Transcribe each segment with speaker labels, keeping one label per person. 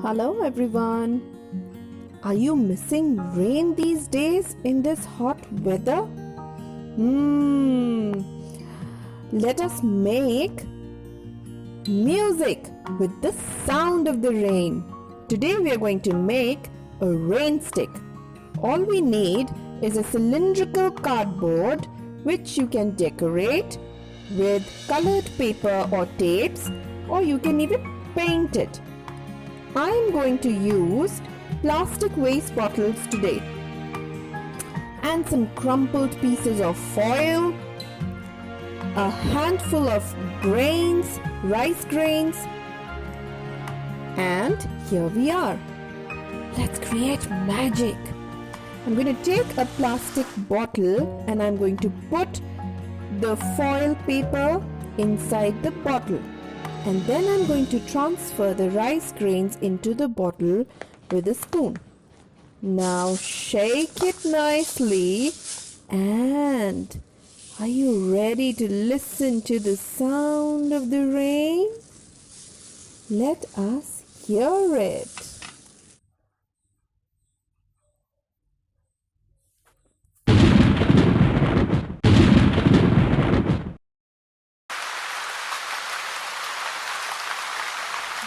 Speaker 1: Hello everyone. Are you missing rain these days in this hot weather? Let us make music with the sound of the rain. Today we are going to make a rain stick. All we need is a cylindrical cardboard which you can decorate with colored paper or tapes, or you can even paint it. I am going to use plastic waste bottles today and some crumpled pieces of foil, a handful of grains, rice grains, and here we are. Let's create magic. I'm going to take a plastic bottle and I'm going to put the foil paper inside the bottle. And then I'm going to transfer the rice grains into the bottle with a spoon. Now shake it nicely. And are you ready to listen to the sound of the rain? Let us hear it.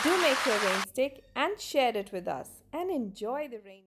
Speaker 1: Do make your rain stick and share it with us and enjoy the rain.